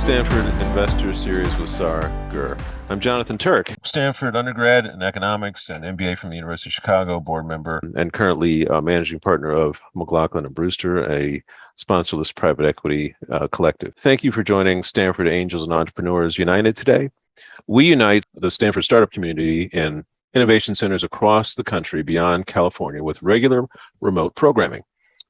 Stanford Investor Series with Sar Gur. I'm Jonathan Turk, Stanford undergrad in economics and MBA from the University of Chicago, board member, and currently managing partner of McLaughlin and Brewster, a sponsorless private equity collective. Thank you for joining Stanford Angels and Entrepreneurs United today. We unite the Stanford startup community in innovation centers across the country beyond California with regular remote programming.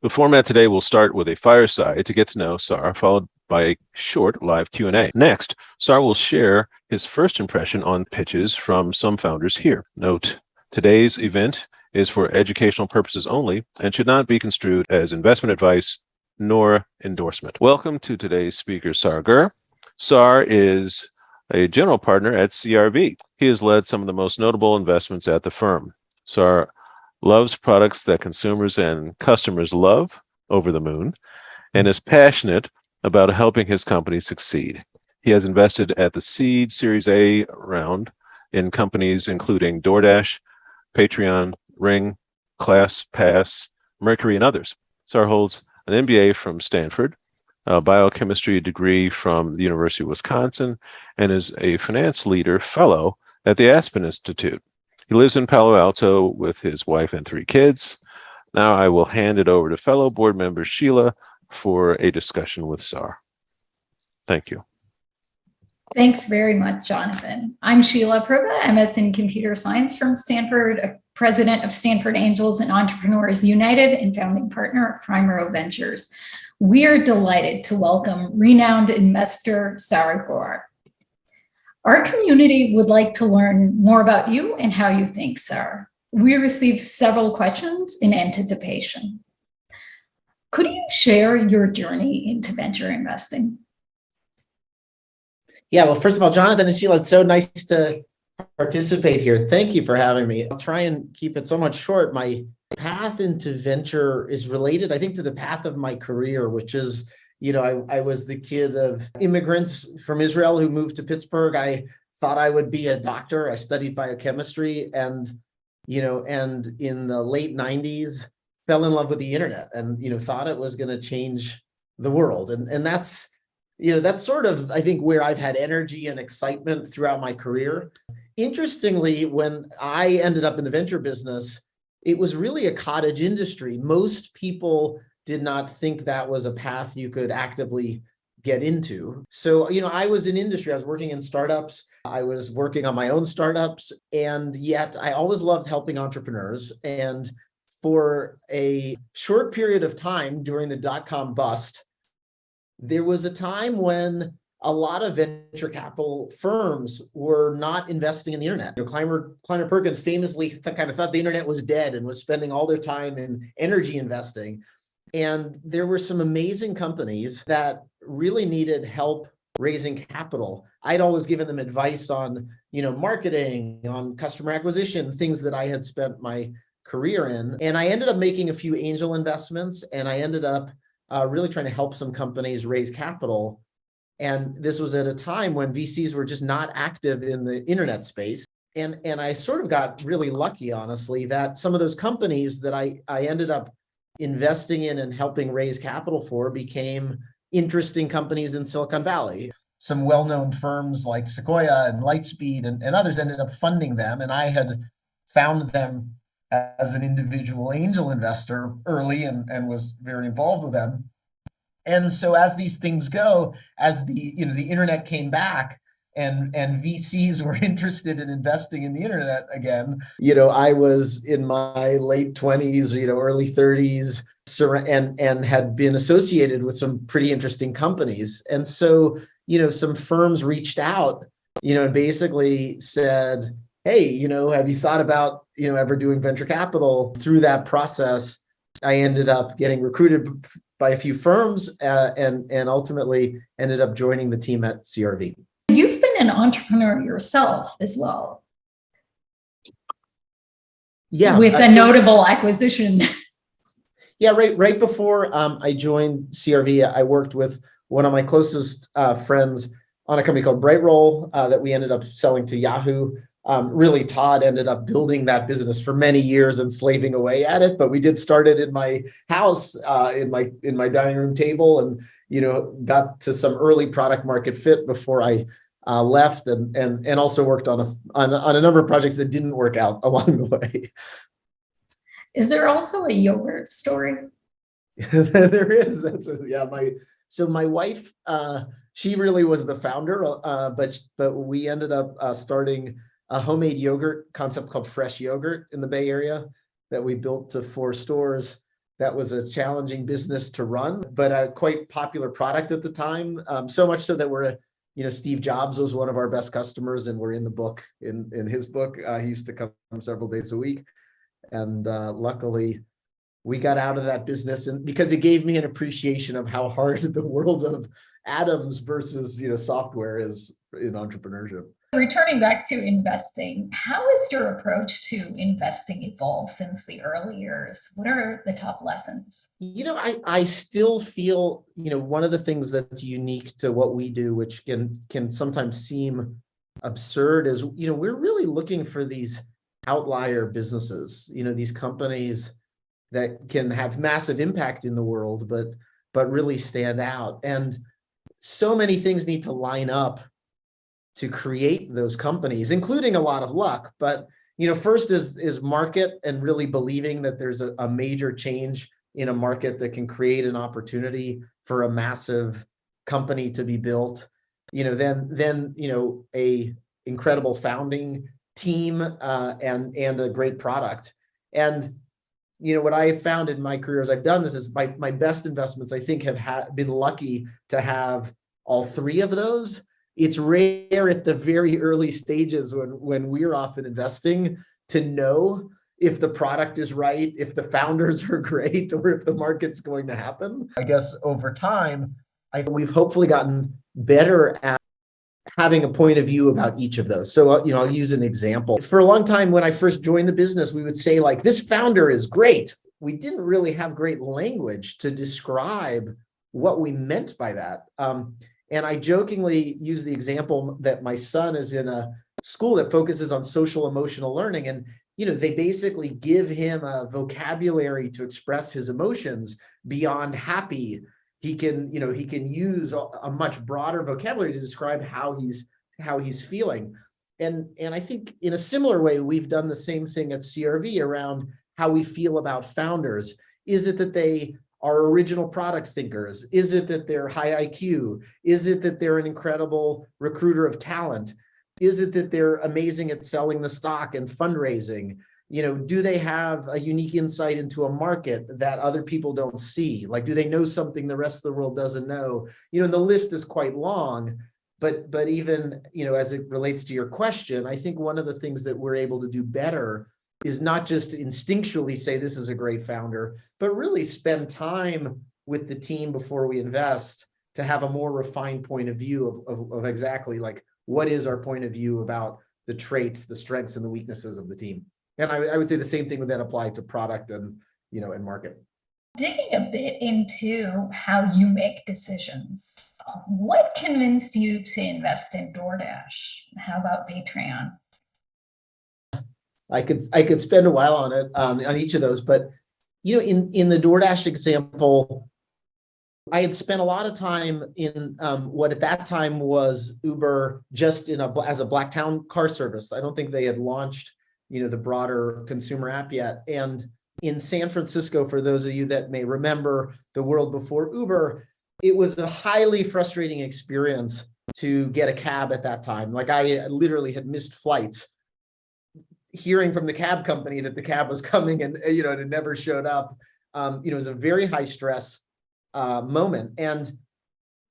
The format today will start with a fireside to get to know Sar, followed by a short live Q&A. Next, Sar will share his first impression on pitches from some founders here. Note, today's event is for educational purposes only and should not be construed as investment advice nor endorsement. Welcome to today's speaker, Sar Gur. Sar is a general partner at CRV. He has led some of the most notable investments at the firm. Sar loves products that consumers and customers love, over the moon, and is passionate about helping his company succeed. He has invested at the seed Series A round in companies including DoorDash, Patreon, Ring, ClassPass, Mercury, and others. Sar holds an MBA from Stanford, a biochemistry degree from the University of Wisconsin, and is a finance leader fellow at the Aspen Institute. He lives in Palo Alto with his wife and 3 kids. Now I will hand it over to fellow board member Sheila for a discussion with Sar. Thank you. Thanks very much, Jonathan. I'm Sheila Proba, MS in Computer Science from Stanford, president of Stanford Angels and Entrepreneurs United and founding partner of Primero Ventures. We are delighted to welcome renowned investor Sar Gur. Our community would like to learn more about you and how you think, Sar. We received several questions in anticipation. Could you share your journey into venture investing? Yeah, well, first of all, Jonathan and Sheila, it's so nice to participate here. Thank you for having me. I'll try and keep it somewhat short. My path into venture is related, I think, to the path of my career, which is, I was the kid of immigrants from Israel who moved to Pittsburgh. I thought I would be a doctor. I studied biochemistry and in the late 90s, fell in love with the internet and, thought it was going to change the world. And that's sort of, I think, where I've had energy and excitement throughout my career. Interestingly, when I ended up in the venture business, it was really a cottage industry. Most people did not think that was a path you could actively get into. So, I was in industry, I was working in startups, I was working on my own startups, and yet I always loved helping entrepreneurs. And for a short period of time during the dot-com bust, there was a time when a lot of venture capital firms were not investing in the internet. Kleiner Perkins famously kind of thought the internet was dead and was spending all their time in energy investing. And there were some amazing companies that really needed help raising capital. I'd always given them advice on, marketing, on customer acquisition, things that I had spent my career in. And I ended up making a few angel investments, and I ended up really trying to help some companies raise capital. And this was at a time when VCs were just not active in the internet space. And I sort of got really lucky, honestly, that some of those companies that I ended up investing in and helping raise capital for became interesting companies in Silicon Valley. Some well-known firms like Sequoia and Lightspeed and others ended up funding them. And I had found them as an individual angel investor early and was very involved with them. And so as these things go, as the internet came back and VCs were interested in investing in the internet again, I was in my late 20s, early 30s, and had been associated with some pretty interesting companies. And so, some firms reached out, and basically said, hey, have you thought about, ever doing venture capital? Through that process, I ended up getting recruited by a few firms and ultimately ended up joining the team at CRV. You've been an entrepreneur yourself as well. Yeah. With a notable acquisition. Yeah, right before I joined CRV, I worked with one of my closest friends on a company called BrightRoll that we ended up selling to Yahoo Really, Todd ended up building that business for many years and slaving away at it. But we did start it in my house, in my dining room table, and got to some early product market fit before I left, and also worked on a number of projects that didn't work out along the way. Is there also a yogurt story? There is. That's my wife. She really was the founder, but we ended up starting a homemade yogurt concept called Fresh Yogurt in the Bay Area that we built to 4 stores. That was a challenging business to run, but a quite popular product at the time. So much so that Steve Jobs was one of our best customers, and we're in the book, in his book. He used to come several days a week. And luckily, we got out of that business, and because it gave me an appreciation of how hard the world of atoms versus software is in entrepreneurship. Returning back to investing, how has your approach to investing evolved since the early years? What are the top lessons? I still feel, one of the things that's unique to what we do, which can sometimes seem absurd, is, we're really looking for these outlier businesses, these companies that can have massive impact in the world, but really stand out. And so many things need to line up to create those companies, including a lot of luck. But first is market, and really believing that there's a major change in a market that can create an opportunity for a massive company to be built. Then a incredible founding team, and a great product. And what I found in my career as I've done this is my best investments, I think, have been lucky to have all 3 of those. It's rare at the very early stages when we're often investing to know if the product is right, if the founders are great, or if the market's going to happen. I guess over time, we've hopefully gotten better at having a point of view about each of those. So, I'll use an example. For a long time, when I first joined the business, we would say, like, this founder is great. We didn't really have great language to describe what we meant by that. And I jokingly use the example that my son is in a school that focuses on social emotional learning. And, they basically give him a vocabulary to express his emotions beyond happy. He can use a much broader vocabulary to describe how he's feeling. And I think in a similar way, we've done the same thing at CRV around how we feel about founders. Is it that they are original product thinkers? Is it that they're high IQ? Is it that they're an incredible recruiter of talent? Is it that they're amazing at selling the stock and fundraising? Do they have a unique insight into a market that other people don't see? Like, do they know something the rest of the world doesn't know? The list is quite long, but even, as it relates to your question, I think one of the things that we're able to do better is not just instinctually say this is a great founder, but really spend time with the team before we invest to have a more refined point of view of exactly, like, what is our point of view about the traits, the strengths, and the weaknesses of the team. And I would say the same thing would then apply to product and market. Digging a bit into how you make decisions, what convinced you to invest in DoorDash? How about Patreon? I could spend a while on it, on each of those, but in the DoorDash example, I had spent a lot of time in what at that time was Uber, just as a Blacktown car service. I don't think they had launched the broader consumer app yet. And in San Francisco, for those of you that may remember the world before Uber, it was a highly frustrating experience to get a cab at that time. Like, I literally had missed flights, hearing from the cab company that the cab was coming and it never showed up. It was a very high stress moment. And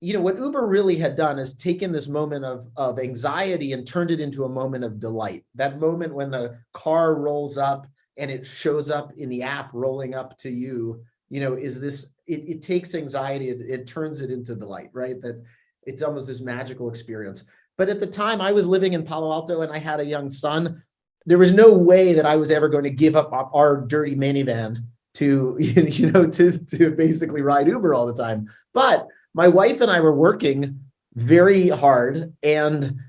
what Uber really had done is taken this moment of anxiety and turned it into a moment of delight. That moment when the car rolls up and it shows up in the app rolling up to you, is this, it takes anxiety, it turns it into delight, right? That it's almost this magical experience. But at the time I was living in Palo Alto and I had a young son. There was no way that I was ever going to give up our dirty minivan to, to basically ride Uber all the time. But my wife and I were working very hard, and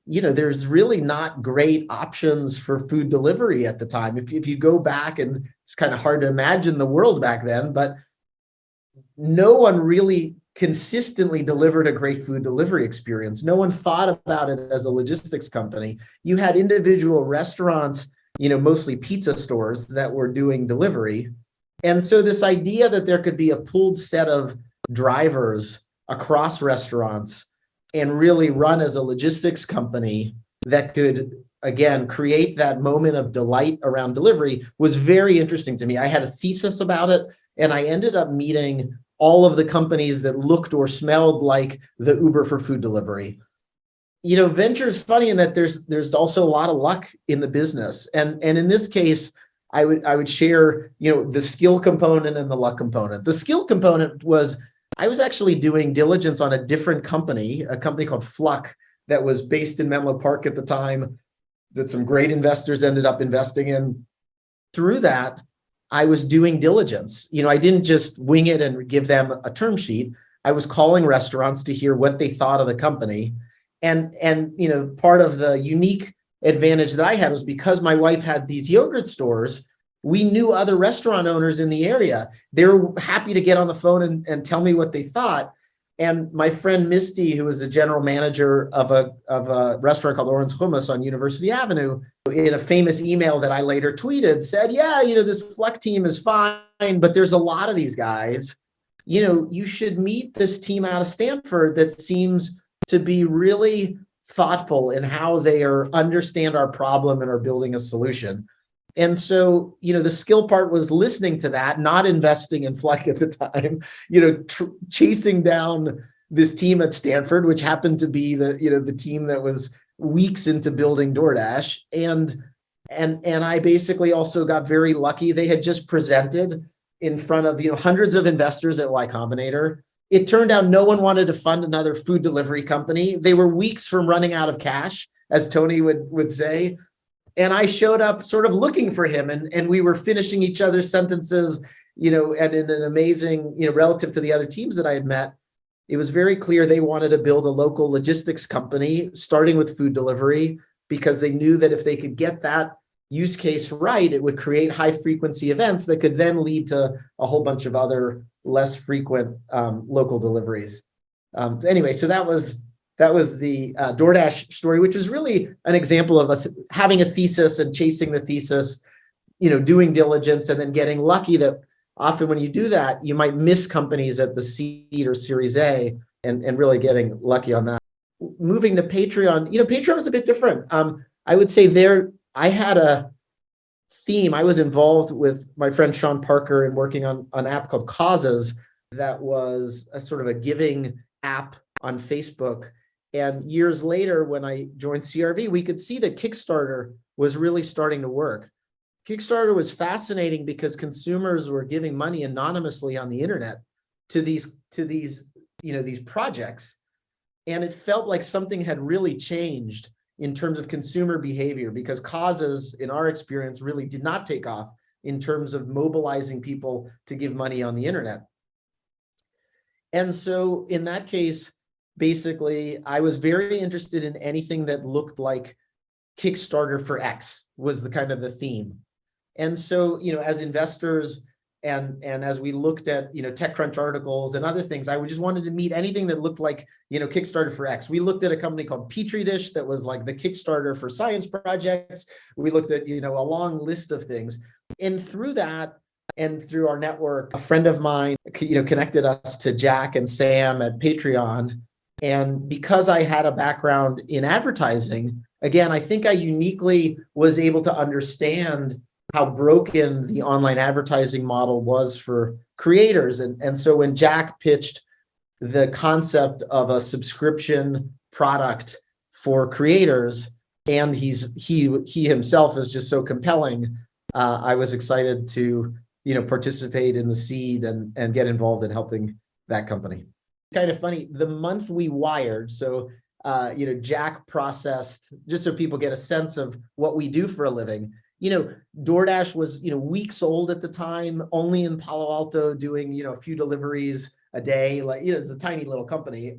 there's really not great options for food delivery at the time. If you go back, and it's kind of hard to imagine the world back then, but no one really consistently delivered a great food delivery experience. No one thought about it as a logistics company. You had individual restaurants, mostly pizza stores, that were doing delivery. And so this idea that there could be a pooled set of drivers across restaurants and really run as a logistics company that could, again, create that moment of delight around delivery was very interesting to me. I had a thesis about it, and I ended up meeting all of the companies that looked or smelled like the Uber for food delivery. Venture is funny in that there's also a lot of luck in the business. And in this case, I would share, the skill component and the luck component. The skill component was, I was actually doing diligence on a different company, a company called Fluck, that was based in Menlo Park at the time, that some great investors ended up investing in. Through that, I was doing diligence. I didn't just wing it and give them a term sheet. I was calling restaurants to hear what they thought of the company. And part of the unique advantage that I had was because my wife had these yogurt stores, we knew other restaurant owners in the area. They were happy to get on the phone and tell me what they thought. And my friend Misty, who was a general manager of a restaurant called Oren's Hummus on University Avenue, in a famous email that I later tweeted, said, yeah, this Fluck team is fine, but there's a lot of these guys. You should meet this team out of Stanford that seems to be really thoughtful in how they understand our problem and are building a solution. And so, the skill part was listening to that, not investing in Fluck at the time, chasing down this team at Stanford, which happened to be the team that was weeks into building DoorDash. And I basically also got very lucky. They had just presented in front of, hundreds of investors at Y Combinator. It turned out no one wanted to fund another food delivery company. They were weeks from running out of cash, as Tony would say. And I showed up sort of looking for him, and we were finishing each other's sentences, and in an amazing, relative to the other teams that I had met, it was very clear they wanted to build a local logistics company, starting with food delivery, because they knew that if they could get that use case right, it would create high frequency events that could then lead to a whole bunch of other less frequent local deliveries. Anyway, so that was the DoorDash story, which was really an example of having a thesis and chasing the thesis, doing diligence, and then getting lucky that often when you do that, you might miss companies at the seed or Series A and really getting lucky on that. Moving to Patreon, Patreon was a bit different. I would say I had a theme. I was involved with my friend Sean Parker in working on an app called Causes that was a sort of a giving app on Facebook. And years later, when I joined CRV, we could see that Kickstarter was really starting to work. Kickstarter was fascinating because consumers were giving money anonymously on the internet to these projects. And it felt like something had really changed in terms of consumer behavior, because Causes, in our experience, really did not take off in terms of mobilizing people to give money on the internet. And so in that case, basically, I was very interested in anything that looked like Kickstarter for X was the kind of the theme. And so, as investors and as we looked at, TechCrunch articles and other things, I just wanted to meet anything that looked like, Kickstarter for X. We looked at a company called Petri Dish that was like the Kickstarter for science projects. We looked at, a long list of things. And through that, and through our network, a friend of mine, connected us to Jack and Sam at Patreon. And because I had a background in advertising, again, I think I uniquely was able to understand how broken the online advertising model was for creators. And so when Jack pitched the concept of a subscription product for creators, and he himself is just so compelling, I was excited to participate in the seed and get involved in helping that company. Kind of funny, the month we wired, so Jack processed, just so people get a sense of what we do for a living. DoorDash was, weeks old at the time, only in Palo Alto, doing, a few deliveries a day. Like, it's a tiny little company.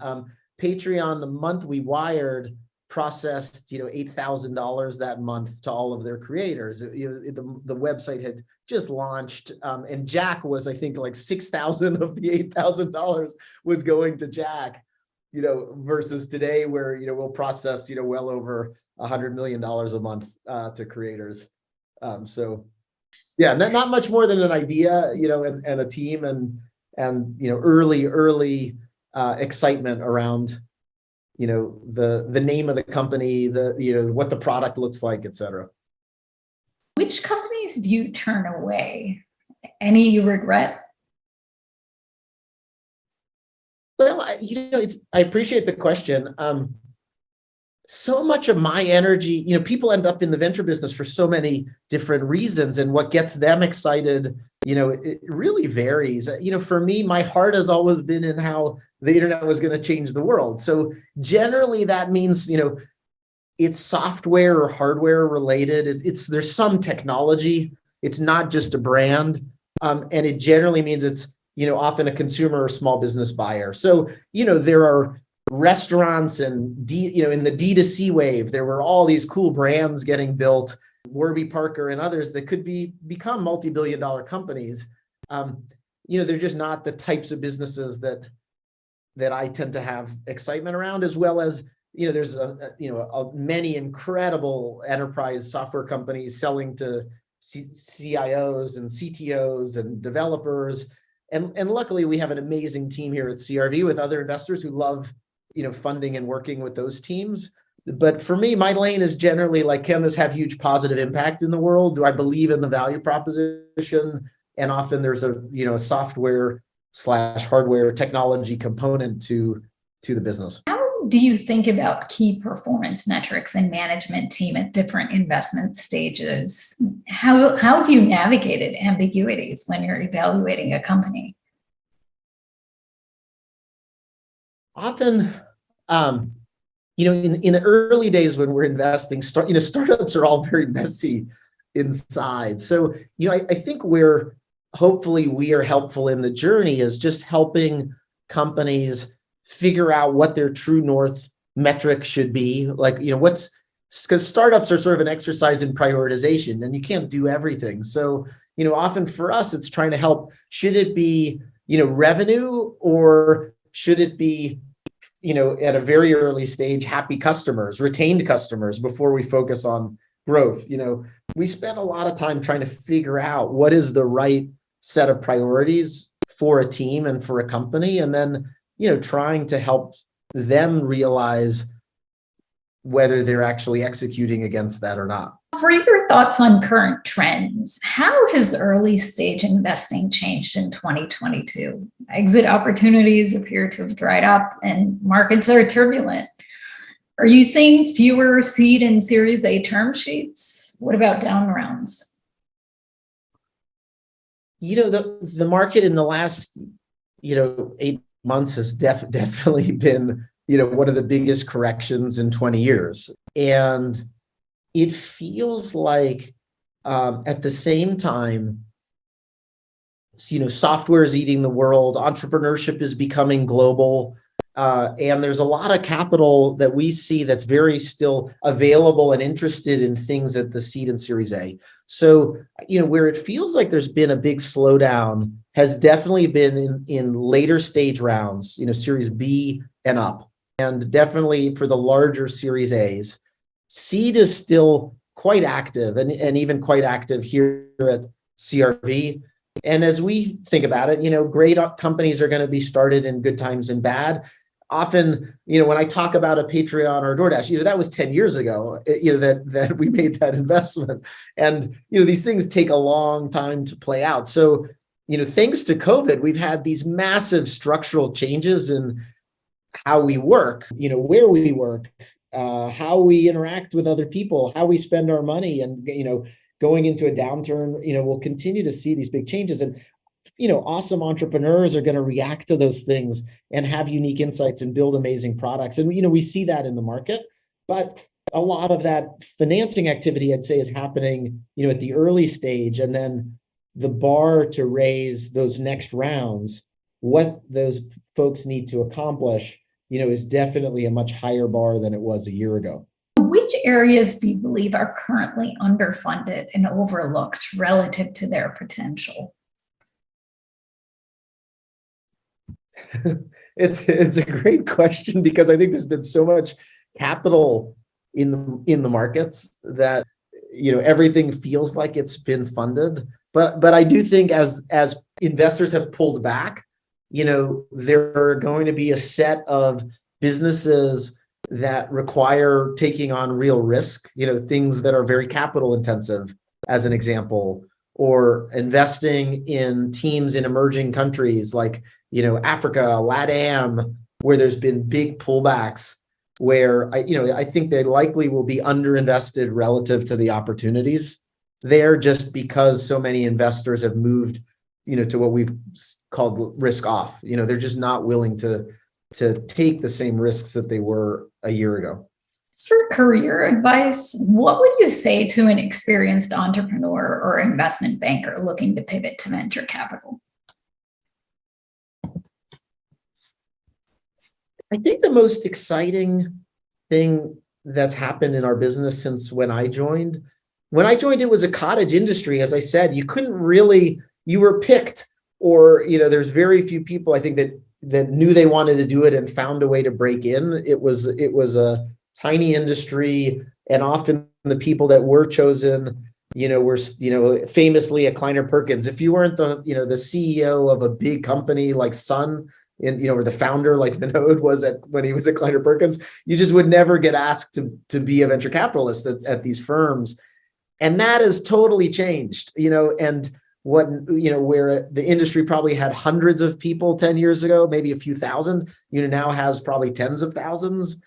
Patreon, the month we wired, processed, $8,000 that month to all of their creators. The website had just launched, and Jack was, I think, like 6,000 of the $8,000 was going to Jack, versus today where, we'll process, well over $100 million a month to creators. So yeah, not much more than an idea, and a team and early excitement around, the name of the company, what the product looks like, et cetera. Which companies do you turn away? Any you regret? Well, I appreciate the question. So much of my energy, people end up in the venture business for so many different reasons, and what gets them excited, it really varies. For me, my heart has always been in how the internet was going to change the world. So generally that means, it's software or hardware related. There's some technology. It's not just a brand. And it generally means it's, often a consumer or small business buyer. So, there are restaurants and in the D2C wave, there were all these cool brands getting built, Warby Parker and others that could become multi-billion-dollar companies. They're just not the types of businesses that I tend to have excitement around, as well as, there's many incredible enterprise software companies selling to CIOs and CTOs and developers. And luckily we have an amazing team here at CRV with other investors who love funding and working with those teams. But for me, my lane is generally like, can this have huge positive impact in the world? Do I believe in the value proposition? And often there's a software / hardware technology component to the business. How do you think about key performance metrics and management team at different investment stages? How have you navigated ambiguities when you're evaluating a company? Often, in the early days when we're investing, startups are all very messy inside. So, I think hopefully we are helpful in the journey is just helping companies figure out what their true north metric should be. Like, because startups are sort of an exercise in prioritization and you can't do everything. So, often for us, it's trying to help, should it be, revenue, or should it be, at a very early stage, happy customers, retained customers before we focus on growth? We spend a lot of time trying to figure out what is the right set of priorities for a team and for a company, and then, trying to help them realize whether they're actually executing against that or not. For your thoughts on current trends, how has early stage investing changed in 2022? Exit opportunities appear to have dried up and markets are turbulent. Are you seeing fewer seed and Series A term sheets? What about down rounds? The market in the last, 8 months has definitely been, one of the biggest corrections in 20 years. And it feels like at the same time, software is eating the world, entrepreneurship is becoming global, and there's a lot of capital that we see that's very still available and interested in things at the seed and Series A. So, where it feels like there's been a big slowdown has definitely been in later stage rounds, Series B and up, and definitely for the larger Series A's. Seed is still quite active and even quite active here at CRV. And as we think about it, great companies are going to be started in good times and bad. Often, when I talk about a Patreon or DoorDash, that was 10 years ago, that we made that investment. And, these things take a long time to play out. So, thanks to COVID, we've had these massive structural changes in how we work, where we work, how we interact with other people, how we spend our money, and, going into a downturn, we'll continue to see these big changes. And, awesome entrepreneurs are going to react to those things and have unique insights and build amazing products. And, we see that in the market, but a lot of that financing activity, I'd say, is happening, at the early stage. And then the bar to raise those next rounds, what those folks need to accomplish, is definitely a much higher bar than it was a year ago. Which areas do you believe are currently underfunded and overlooked relative to their potential? It's a great question, because I think there's been so much capital in the markets that everything feels like it's been funded. But I do think as investors have pulled back, there are going to be a set of businesses that require taking on real risk, things that are very capital intensive, as an example, or investing in teams in emerging countries like, Africa, LATAM, where there's been big pullbacks, where I think they likely will be underinvested relative to the opportunities there, just because so many investors have moved, to what we've called risk off. They're just not willing to take the same risks that they were a year ago. For career advice, what would you say to an experienced entrepreneur or investment banker looking to pivot to venture capital? I think the most exciting thing that's happened in our business since when I joined, it was a cottage industry. As I said, you were picked, or, there's very few people, I think, that knew they wanted to do it and found a way to break in. It was a tiny industry, and often the people that were chosen, were, famously at Kleiner Perkins. If you weren't the CEO of a big company like Sun, or the founder like Vinod was when he was at Kleiner Perkins, you just would never get asked to be a venture capitalist at these firms. And that has totally changed, and where the industry probably had hundreds of people 10 years ago, maybe a few thousand, now has probably tens of thousands.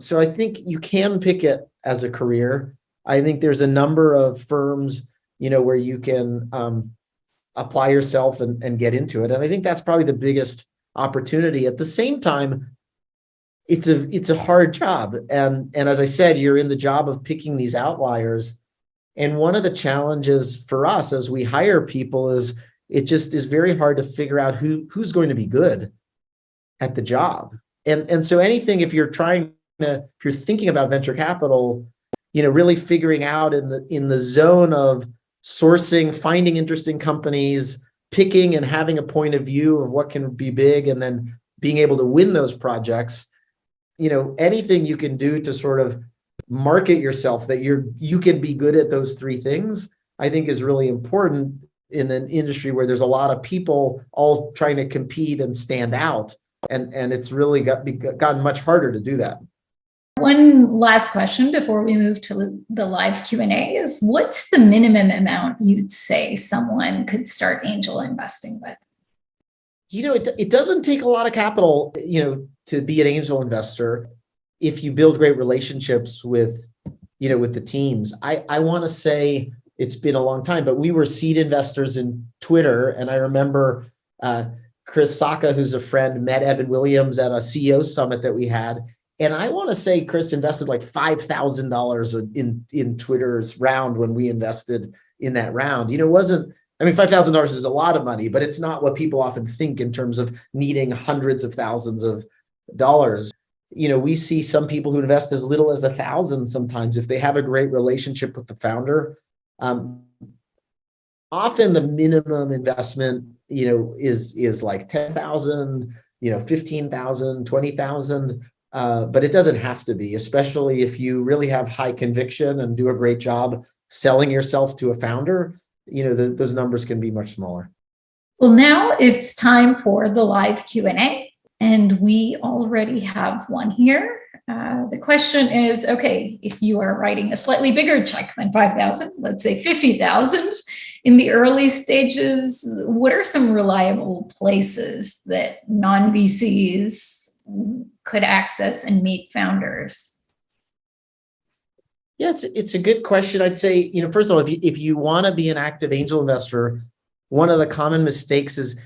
So I think you can pick it as a career. I think there's a number of firms, where you can apply yourself and get into it. And I think that's probably the biggest opportunity. At the same time, it's a hard job. And as I said, you're in the job of picking these outliers. And one of the challenges for us as we hire people is it just is very hard to figure out who's going to be good at the job. And so anything, if you're thinking about venture capital, really figuring out in the zone of sourcing, finding interesting companies, picking and having a point of view of what can be big, and then being able to win those projects, anything you can do to sort of market yourself that you can be good at those three things, I think is really important in an industry where there's a lot of people all trying to compete and stand out. And it's really gotten much harder to do that. One last question before we move to the live Q&A is, what's the minimum amount you'd say someone could start angel investing with? It doesn't take a lot of capital, to be an angel investor if you build great relationships with the teams. I want to say it's been a long time, but we were seed investors in Twitter. And I remember Chris Sacca, who's a friend, met Evan Williams at a CEO summit that we had. And I want to say Chris invested like $5,000 in Twitter's round when we invested in that round. $5,000 is a lot of money, but it's not what people often think in terms of needing hundreds of thousands of dollars. We see some people who invest as little as $1,000 sometimes if they have a great relationship with the founder. Often the minimum investment, is like $10,000, $15,000, $20,000. But it doesn't have to be, especially if you really have high conviction and do a great job selling yourself to a founder. Those numbers can be much smaller. Well, now it's time for the live Q&A, and we already have one here. The question is, okay, if you are writing a slightly bigger check than 5,000, let's say 50,000 in the early stages, what are some reliable places that non-VCs could access and meet founders? Yes, it's a good question. I'd say, first of all, if you want to be an active angel investor, one of the common mistakes is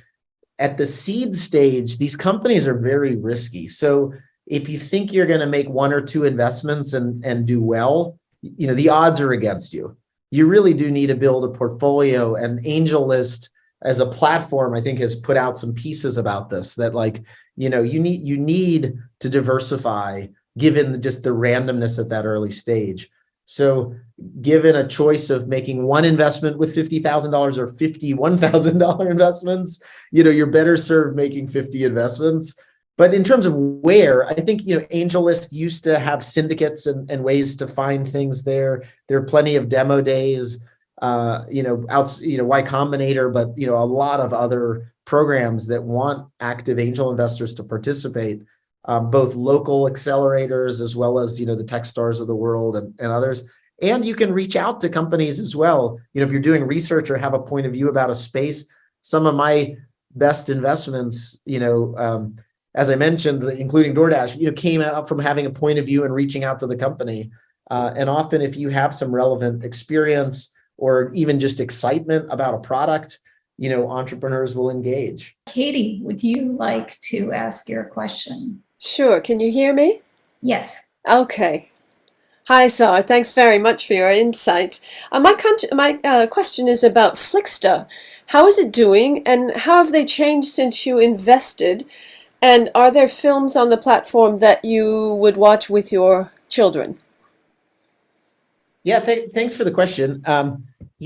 at the seed stage, these companies are very risky. So if you think you're going to make one or two investments and do well, the odds are against you. You really do need to build a portfolio, and AngelList as a platform, I think has put out some pieces about this that like, you need to diversify given just the randomness at that early stage. So given a choice of making one investment with $50,000 or $51,000 investments, you're better served making 50 investments. But in terms of where, I think, AngelList used to have syndicates and ways to find things there. There are plenty of demo days, Y Combinator, but, a lot of other programs that want active angel investors to participate, both local accelerators as well as, the Techstars of the world and others. And you can reach out to companies as well. If you're doing research or have a point of view about a space, some of my best investments, as I mentioned, including DoorDash, came up from having a point of view and reaching out to the company. And often if you have some relevant experience or even just excitement about a product, entrepreneurs will engage. Katie, would you like to ask your question? Sure. Can you hear me? Yes. Okay. Hi, Sar. Thanks very much for your insight. My question is about Flixster. How is it doing, and how have they changed since you invested? And are there films on the platform that you would watch with your children? Yeah, thanks for the question.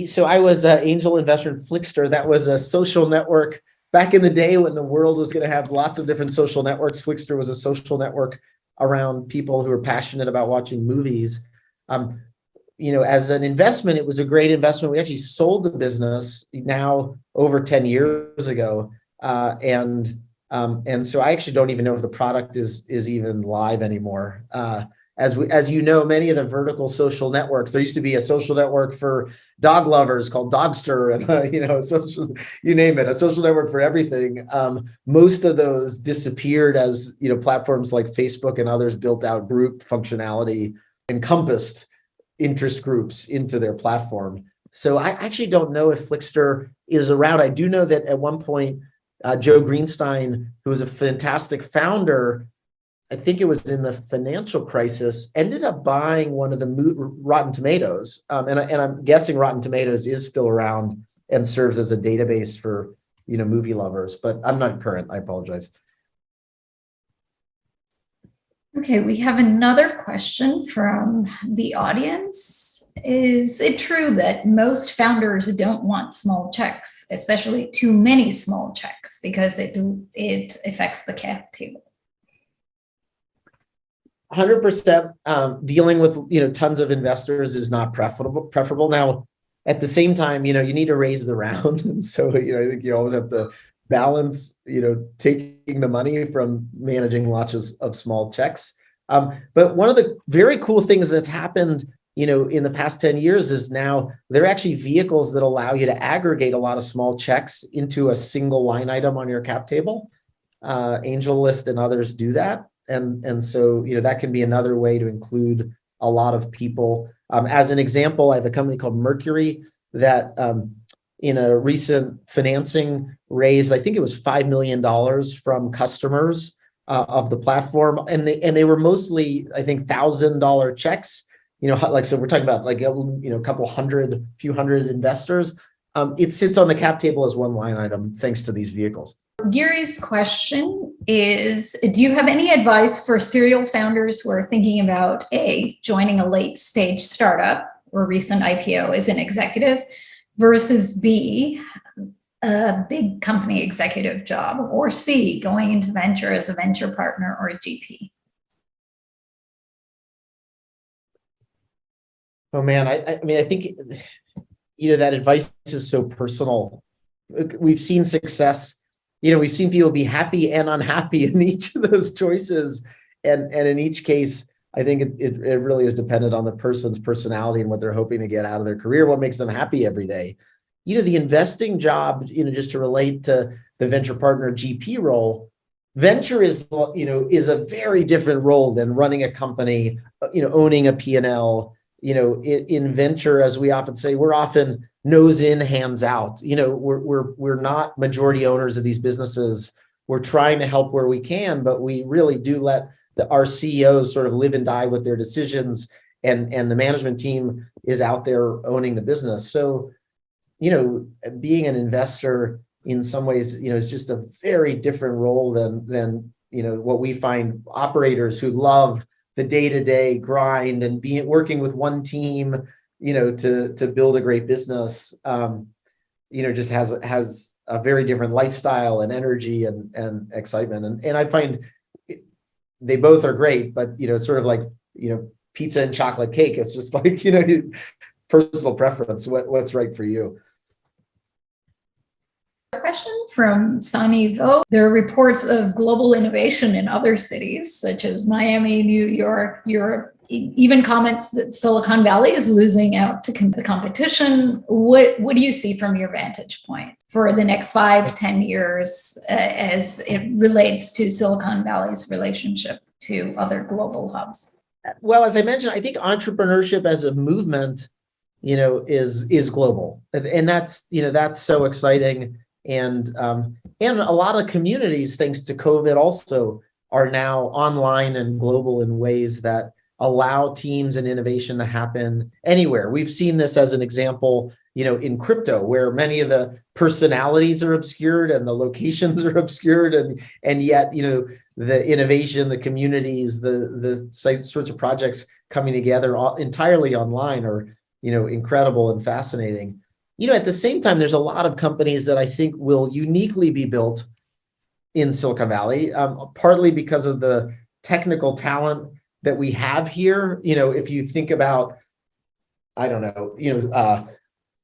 So I was an angel investor in Flixster. That was a social network back in the day when the world was going to have lots of different social networks. Flixster was a social network around people who are passionate about watching movies. As an investment, it was a great investment. We actually sold the business now over 10 years ago. And so I actually don't even know if the product is even live anymore. As you know, many of the vertical social networks, there used to be a social network for dog lovers called Dogster, and social, you name it, a social network for everything. Most of those disappeared as platforms like Facebook and others built out group functionality, encompassed interest groups into their platform. So I actually don't know if Flixster is around. I do know that at one point, Joe Greenstein, who was a fantastic founder, I think it was in the financial crisis, ended up buying one of the Rotten Tomatoes. And I'm guessing Rotten Tomatoes is still around and serves as a database for, movie lovers, but I'm not current. I apologize. Okay, we have another question from the audience. Is it true that most founders don't want small checks, especially too many small checks, because it affects the cap table? 100%. Dealing with tons of investors is not preferable. Now, at the same time, you need to raise the round, and so I think you always have to balance taking the money from managing lots of small checks. But one of the very cool things that's happened in the past 10 years is now there are actually vehicles that allow you to aggregate a lot of small checks into a single line item on your cap table. AngelList and others do that. And so, that can be another way to include a lot of people. As an example, I have a company called Mercury that in a recent financing raised, I think it was $5 million from customers of the platform. And they were mostly, I think, $1,000 checks, so we're talking about like, a few hundred investors. It sits on the cap table as one line item, thanks to these vehicles. Gary's question is, do you have any advice for serial founders who are thinking about A, joining a late stage startup or recent IPO as an executive versus B, a big company executive job, or C, going into venture as a venture partner or a GP? Oh man, I mean, I think, that advice is so personal. We've seen success. We've seen people be happy and unhappy in each of those choices. And in each case, I think it really is dependent on the person's personality and what they're hoping to get out of their career, what makes them happy every day. The investing job, just to relate to the venture partner GP role, venture is a very different role than running a company, owning a P&L. In venture, as we often say, we're often nose in, hands out. We're not majority owners of these businesses. We're trying to help where we can, but we really do let our CEOs sort of live and die with their decisions, and the management team is out there owning the business. So, being an investor in some ways, is just a very different role than what we find operators who love the day-to-day grind and working with one team, to build a great business. Just has a very different lifestyle and energy and excitement. And I find they both are great, but it's sort of like, pizza and chocolate cake. It's just like, personal preference, what's right for you. Question from Sunny Vo. There are reports of global innovation in other cities, such as Miami, New York, Europe, even comments that Silicon Valley is losing out to the competition. What do you see from your vantage point for the next 5-10 years as it relates to Silicon Valley's relationship to other global hubs? Well, as I mentioned, I think entrepreneurship as a movement, is global, and that's so exciting. And a lot of communities, thanks to COVID, also are now online and global in ways that allow teams and innovation to happen anywhere. We've seen this as an example, in crypto, where many of the personalities are obscured and the locations are obscured, and yet, the innovation, the communities, the sorts of projects coming together entirely online are, incredible and fascinating. At the same time, there's a lot of companies that I think will uniquely be built in Silicon Valley, partly because of the technical talent that we have here. If you think about, I don't know,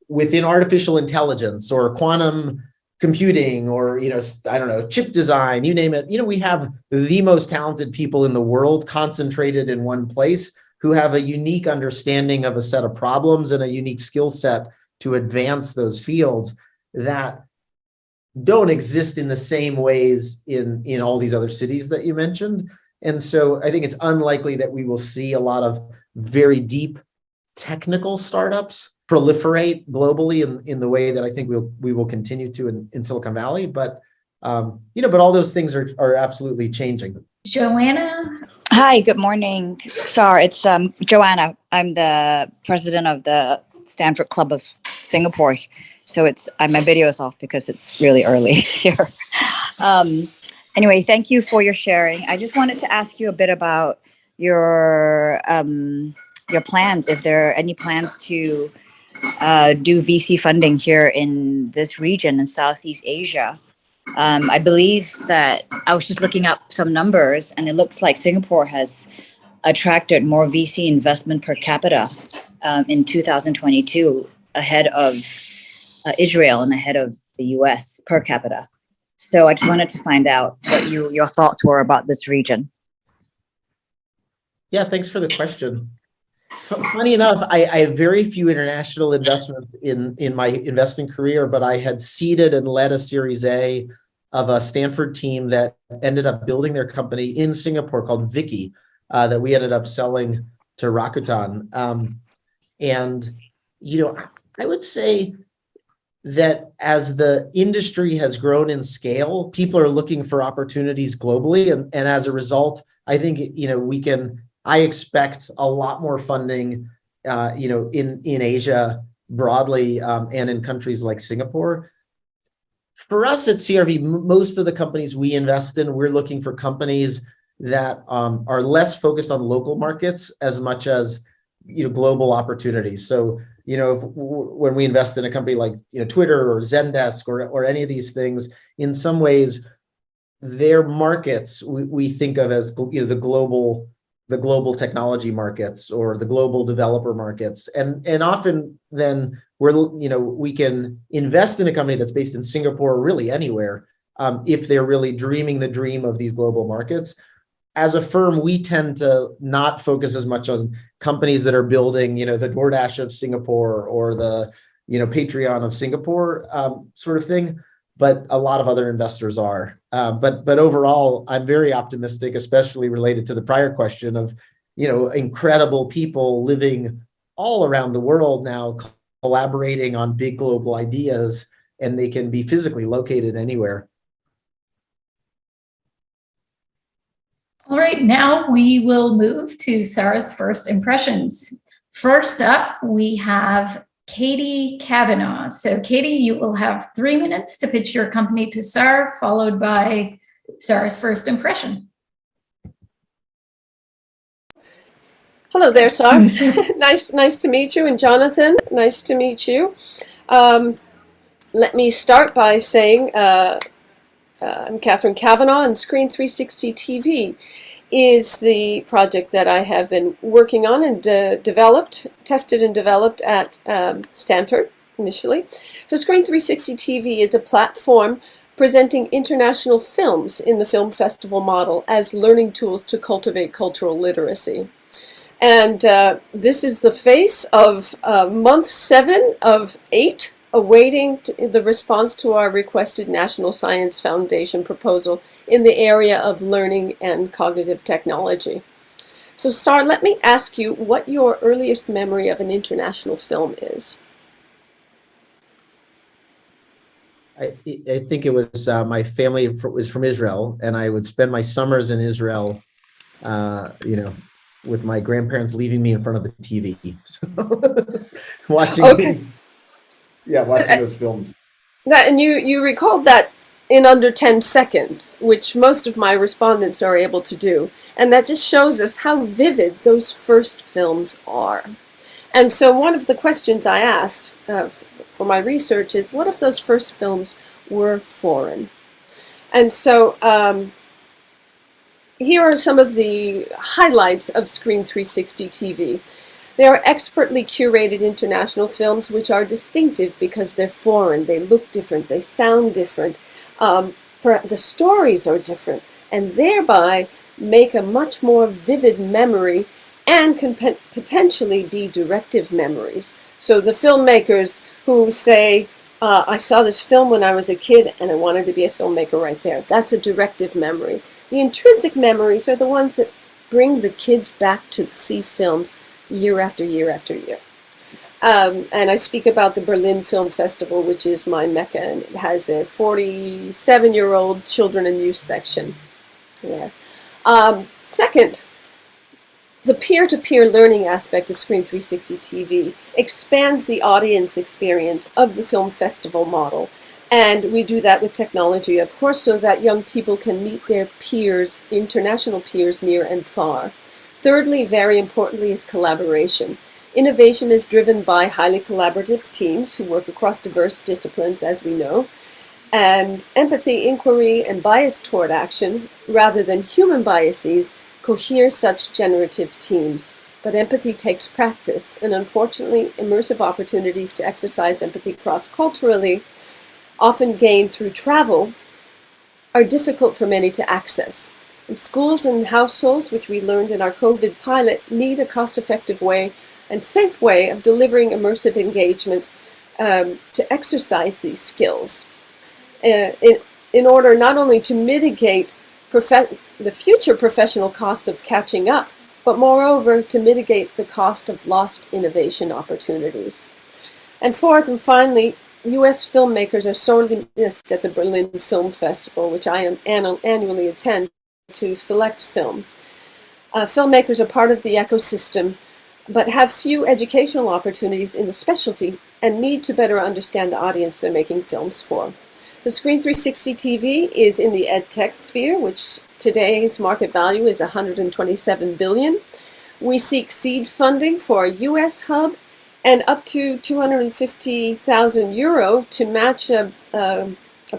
within artificial intelligence or quantum computing or, I don't know, chip design, you name it, we have the most talented people in the world concentrated in one place who have a unique understanding of a set of problems and a unique skill set to advance those fields that don't exist in the same ways in all these other cities that you mentioned. And so I think it's unlikely that we will see a lot of very deep technical startups proliferate globally in the way that I think we will continue to in Silicon Valley. But but all those things are absolutely changing. Joanna? Hi, good morning. Sorry, it's Joanna. I'm the president of the Stanford Club of Singapore. So my video is off because it's really early here. Anyway, thank you for your sharing. I just wanted to ask you a bit about your plans, if there are any plans to do VC funding here in this region in Southeast Asia. I believe that I was just looking up some numbers, and it looks like Singapore has attracted more VC investment per capita in 2022, ahead of Israel and ahead of the US per capita. So I just wanted to find out what your thoughts were about this region. Yeah, thanks for the question. Funny enough, I have very few international investments in my investing career, but I had seeded and led a Series A of a Stanford team that ended up building their company in Singapore called Vicky, that we ended up selling to Rakuten. And I would say that as the industry has grown in scale, people are looking for opportunities globally. And as a result, I think, I expect a lot more funding, in Asia broadly, and in countries like Singapore. For us at CRV, most of the companies we invest in, we're looking for companies that are less focused on local markets as much as, global opportunities. So, when we invest in a company like, Twitter or Zendesk or any of these things, in some ways, their markets we think of as, the global technology markets or the global developer markets. And often then we can invest in a company that's based in Singapore or really anywhere, if they're really dreaming the dream of these global markets. As a firm, we tend to not focus as much on companies that are building, the DoorDash of Singapore or the, Patreon of Singapore, sort of thing. But a lot of other investors are. But overall, I'm very optimistic, especially related to the prior question of, incredible people living all around the world now, collaborating on big global ideas, and they can be physically located anywhere. All right, now we will move to Sarah's first impressions. First up, we have Katie Kavanaugh. So Katie, you will have 3 minutes to pitch your company to SAR, followed by SAR's first impression. Hello there, Sar. Nice to meet you, and Jonathan, nice to meet you. Let me start by saying I'm Catherine Kavanaugh, and Screen 360 TV is the project that I have been working on and tested and developed at Stanford initially. So Screen 360 TV is a platform presenting international films in the film festival model as learning tools to cultivate cultural literacy. And this is the face of month 7 of 8, awaiting the response to our requested National Science Foundation proposal in the area of learning and cognitive technology. So, Sar, let me ask you what your earliest memory of an international film is. I think it was my family was from Israel, and I would spend my summers in Israel, with my grandparents leaving me in front of the TV, so watching. Okay. Watching those films. And you recalled that in under 10 seconds, which most of my respondents are able to do. And that just shows us how vivid those first films are. And so one of the questions I asked for my research is, what if those first films were foreign? And so here are some of the highlights of Screen 360 TV. They are expertly curated international films which are distinctive because they're foreign, they look different, they sound different, the stories are different, and thereby make a much more vivid memory and can potentially be directive memories. So the filmmakers who say, I saw this film when I was a kid and I wanted to be a filmmaker right there, that's a directive memory. The intrinsic memories are the ones that bring the kids back to see films year after year after year. And I speak about the Berlin Film Festival, which is my mecca, and it has a 47-year-old children and youth section. Yeah. Second, the peer-to-peer learning aspect of Screen 360 TV expands the audience experience of the film festival model. And we do that with technology, of course, so that young people can meet their peers, international peers, near and far. Thirdly, very importantly, is collaboration. Innovation is driven by highly collaborative teams who work across diverse disciplines, as we know. And empathy, inquiry, and bias toward action, rather than human biases, cohere such generative teams. But empathy takes practice, and unfortunately, immersive opportunities to exercise empathy cross-culturally, often gained through travel, are difficult for many to access. And schools and households, which we learned in our COVID pilot, need a cost-effective way and safe way of delivering immersive engagement to exercise these skills in order not only to mitigate the future professional costs of catching up, but moreover to mitigate the cost of lost innovation opportunities. And fourth and finally, U.S. filmmakers are sorely missed at the Berlin Film Festival, which I annually attend to select films. Filmmakers are part of the ecosystem, but have few educational opportunities in the specialty and need to better understand the audience they're making films for. The Screen 360 TV is in the EdTech sphere, which today's market value is $127 billion. We seek seed funding for a U.S. hub and up to €250,000 to match a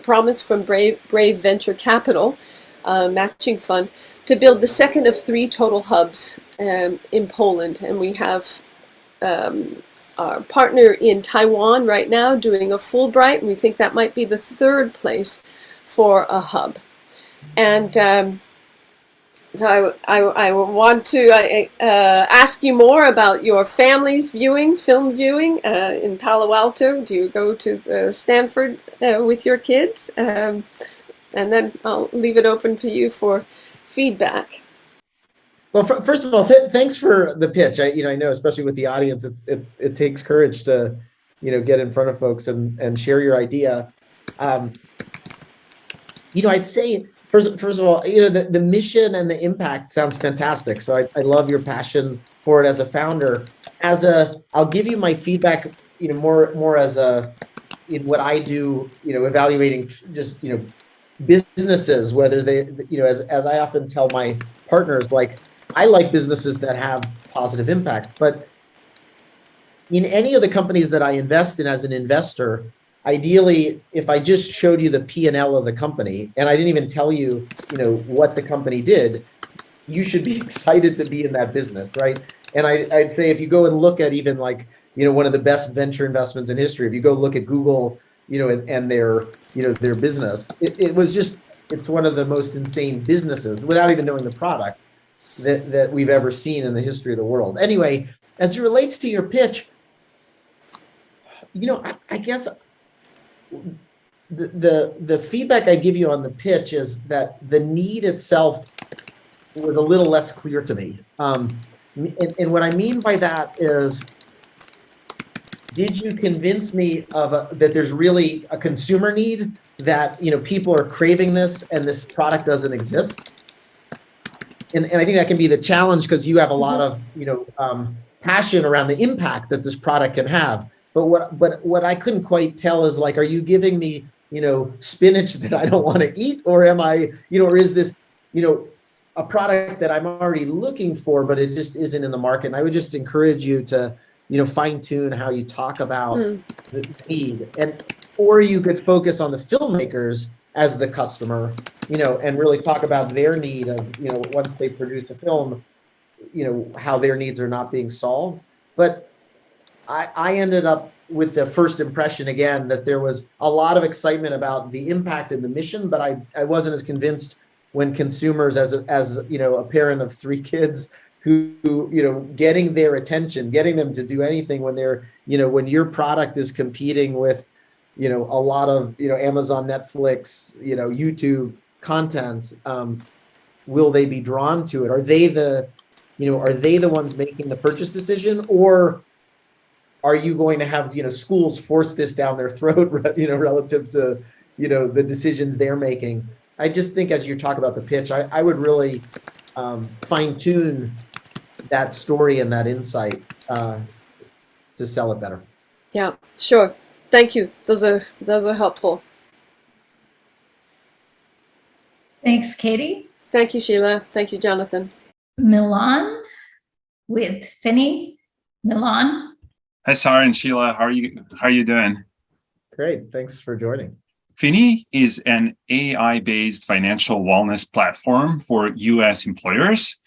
promise from Brave Venture Capital, matching fund, to build the second of 3 total hubs in Poland. And we have our partner in Taiwan right now doing a Fulbright, and we think that might be the 3rd place for a hub. And so I want to ask you more about your family's film viewing in Palo Alto. Do you go to Stanford with your kids? And then I'll leave it open to you for feedback. Well, first of all, thanks for the pitch. I know, especially with the audience, it takes courage to, get in front of folks and share your idea. I'd say first of all, the mission and the impact sounds fantastic. So I love your passion for it as a founder. I'll give you my feedback, more as in what I do, evaluating just, businesses, whether they, as I often tell my partners, like, I like businesses that have positive impact, but in any of the companies that I invest in as an investor, ideally, if I just showed you the P&L of the company and I didn't even tell you, what the company did, you should be excited to be in that business, right? And I'd say if you go and look at even like, one of the best venture investments in history, if you go look at Google, and their, their business, it's one of the most insane businesses without even knowing the product that we've ever seen in the history of the world. Anyway, as it relates to your pitch, I guess the feedback I give you on the pitch is that the need itself was a little less clear to me. And what I mean by that is, did you convince me that there's really a consumer need, that people are craving this and this product doesn't exist? And I think that can be the challenge, because you have a lot of passion around the impact that this product can have. But what I couldn't quite tell is, like, are you giving me spinach that I don't want to eat, or am I or is this a product that I'm already looking for, but it just isn't in the market? And I would just encourage you to fine tune how you talk about the need, or you could focus on the filmmakers as the customer, and really talk about their need of, once they produce a film, how their needs are not being solved. But I ended up with the first impression, again, that there was a lot of excitement about the impact and the mission, but I wasn't as convinced when consumers, as a parent of 3 kids, who getting their attention, getting them to do anything when they're, when your product is competing with, a lot of, Amazon, Netflix, YouTube content, will they be drawn to it? Are they the ones making the purchase decision, or are you going to have, schools force this down their throat, relative to, the decisions they're making? I just think, as you talk about the pitch, I would really fine tune that story and that insight to sell it better. Yeah, sure. Thank you. Those are helpful. Thanks, Katie. Thank you, Sheila. Thank you, Jonathan. Milan with Finney. Milan. Hi, Sarah and Sheila. How are you doing? Great. Thanks for joining. Finney is an AI-based financial wellness platform for U.S. employers.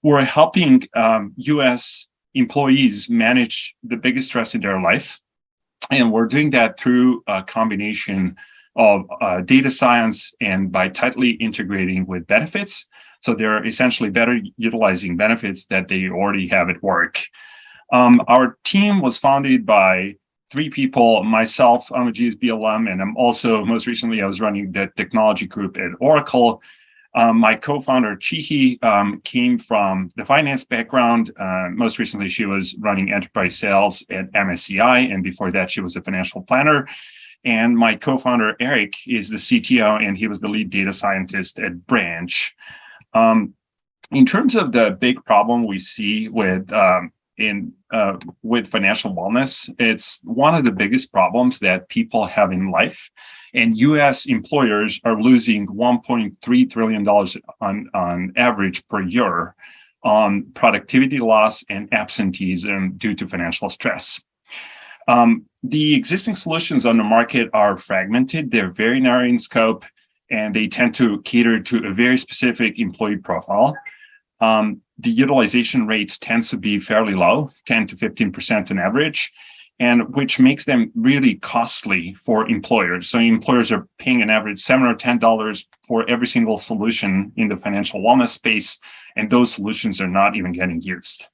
We're helping U.S. employees manage the biggest stress in their life. And we're doing that through a combination of data science and by tightly integrating with benefits. So they're essentially better utilizing benefits that they already have at work. Our team was founded by 3 people. Myself, I'm a GSB alum, and I'm also, most recently, I was running the technology group at Oracle. My co-founder, Chihi, came from the finance background. Most recently, she was running enterprise sales at MSCI, and before that, she was a financial planner. And my co-founder, Eric, is the CTO, and he was the lead data scientist at Branch. In terms of the big problem we see with financial wellness, it's one of the biggest problems that people have in life. And U.S. employers are losing $1.3 trillion on average per year on productivity loss and absenteeism due to financial stress. The existing solutions on the market are fragmented. They're very narrow in scope, and they tend to cater to a very specific employee profile. The utilization rate tends to be fairly low, 10 to 15% on average, and which makes them really costly for employers. So employers are paying an average $7 or $10 for every single solution in the financial wellness space, and those solutions are not even getting used.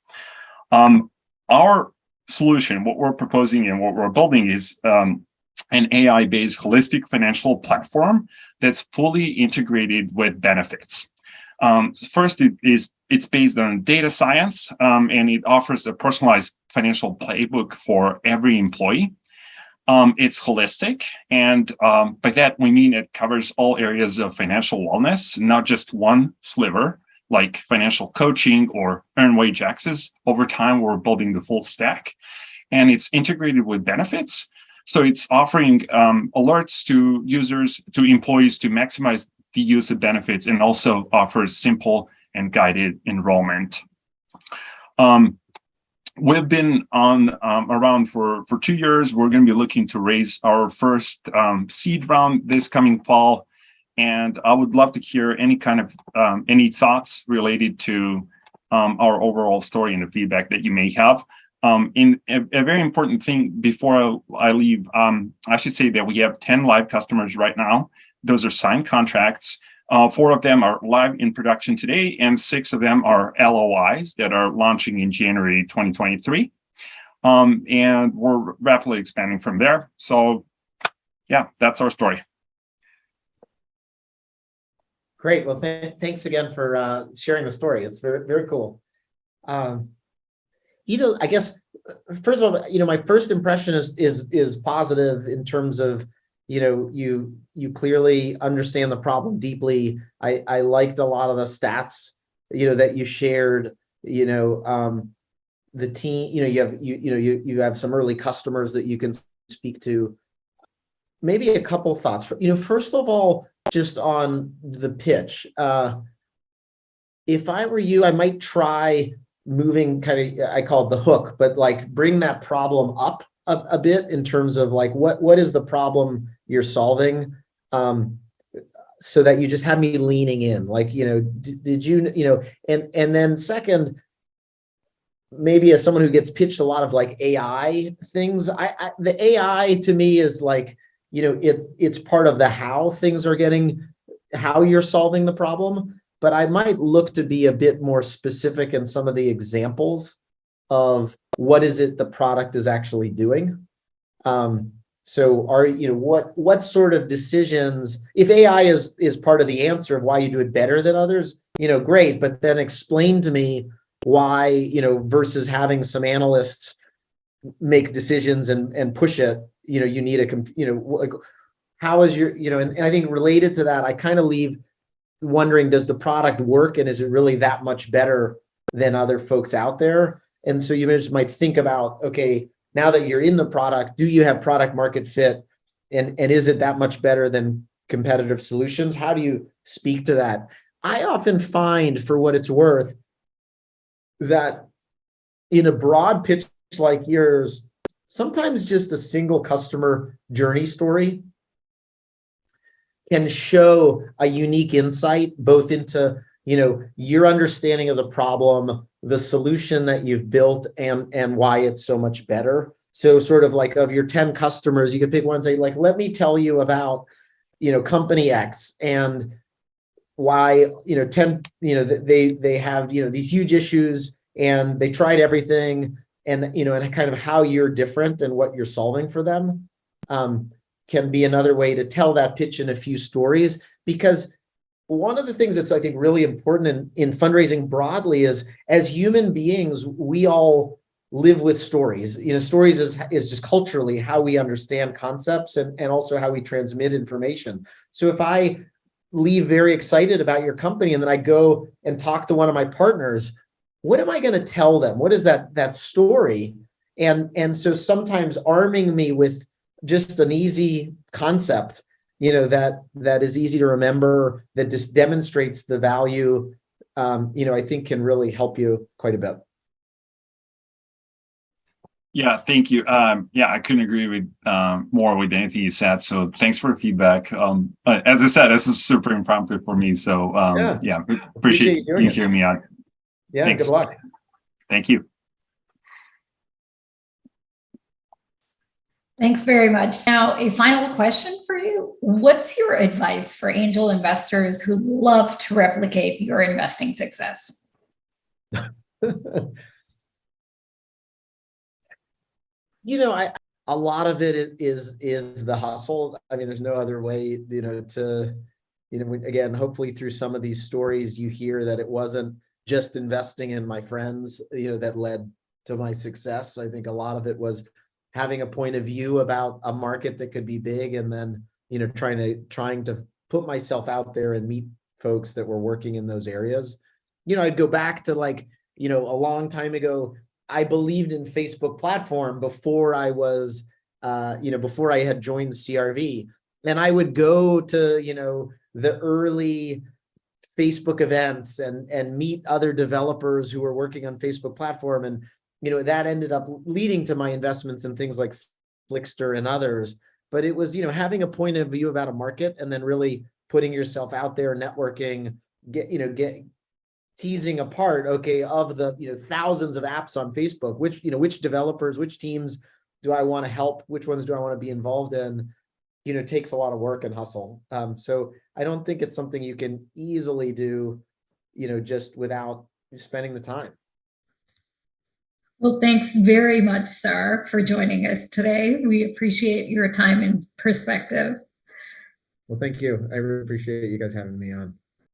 Our solution, what we're proposing and what we're building, is an AI-based holistic financial platform that's fully integrated with benefits. First, it's based on data science, and it offers a personalized financial playbook for every employee. It's holistic, and by that we mean it covers all areas of financial wellness, not just one sliver, like financial coaching or earned wage access. Over time, we're building the full stack, and it's integrated with benefits. So it's offering alerts to users, to employees, to maximize the use of benefits, and also offers simple and guided enrollment. We've been around for 2 years. We're going to be looking to raise our first seed round this coming fall, and I would love to hear any kind of any thoughts related to our overall story and the feedback that you may have. In a very important thing before I leave, I should say that we have 10 live customers right now. Those are signed contracts. 4 of them are live in production today, and 6 of them are LOIs that are launching in January 2023. And we're rapidly expanding from there. So yeah, that's our story. Great. Well, thanks again for sharing the story. It's very, very cool. I guess, first of all, my first impression is positive in terms of, you clearly understand the problem deeply. I liked a lot of the stats, that you shared. The team, you have some early customers that you can speak to. Maybe a couple thoughts. First of all, just on the pitch. If I were you, I might try moving kind of, I call it the hook, but like bring that problem up a bit in terms of like what is the problem you're solving, so that you just have me leaning in, like, did you, and then second, maybe as someone who gets pitched a lot of like AI things, the AI to me is like, it's part of the how things are how you're solving the problem, but I might look to be a bit more specific in some of the examples of what is it the product is actually doing. So what sort of decisions, if AI is part of the answer of why you do it better than others, great, but then explain to me why, versus having some analysts make decisions and push it, you need like, how is your, and I think related to that, I kind of leave wondering, does the product work, and is it really that much better than other folks out there? And so you just might think about, okay, now that you're in the product, do you have product market fit, and is it that much better than competitive solutions? How do you speak to that? I often find, for what it's worth, that in a broad pitch like yours, sometimes just a single customer journey story can show a unique insight, both into, your understanding of the problem, the solution that you've built, and why it's so much better. So sort of like, of your 10 customers, you could pick one and say, like, let me tell you about, company X and why, 10, they have, these huge issues, and they tried everything, and, and kind of how you're different and what you're solving for them, can be another way to tell that pitch in a few stories. Because one of the things that's, I think, really important in fundraising broadly is, as human beings, we all live with stories. Stories is just culturally how we understand concepts, and also how we transmit information. So if I leave very excited about your company, and then I go and talk to one of my partners, what am I going to tell them? What is that story? And so sometimes arming me with just an easy concept, that is easy to remember, that just demonstrates the value, I think can really help you quite a bit. Yeah, thank you. I couldn't agree with more with anything you said. So thanks for the feedback. As I said, this is super impromptu for me. So appreciate you hearing me out. Yeah, thanks. Good luck. Thank you. Thanks very much. Now, a final question for you. What's your advice for angel investors who love to replicate your investing success? A lot of it is the hustle. I mean, there's no other way, again, hopefully through some of these stories, you hear that it wasn't just investing in my friends, that led to my success. I think a lot of it was having a point of view about a market that could be big, and then, trying to put myself out there and meet folks that were working in those areas. I'd go back to like, a long time ago. I believed in Facebook platform before I was, before I had joined the CRV. And I would go to, the early Facebook events and meet other developers who were working on Facebook platform. And, that ended up leading to my investments in things like Flixster and others. But it was, having a point of view about a market and then really putting yourself out there, networking, teasing apart, okay, of the, thousands of apps on Facebook, which developers, which teams do I want to help? Which ones do I want to be involved in? Takes a lot of work and hustle. So I don't think it's something you can easily do, just without spending the time. Well, thanks very much, Sar, for joining us today. We appreciate your time and perspective. Well, thank you. I really appreciate you guys having me on.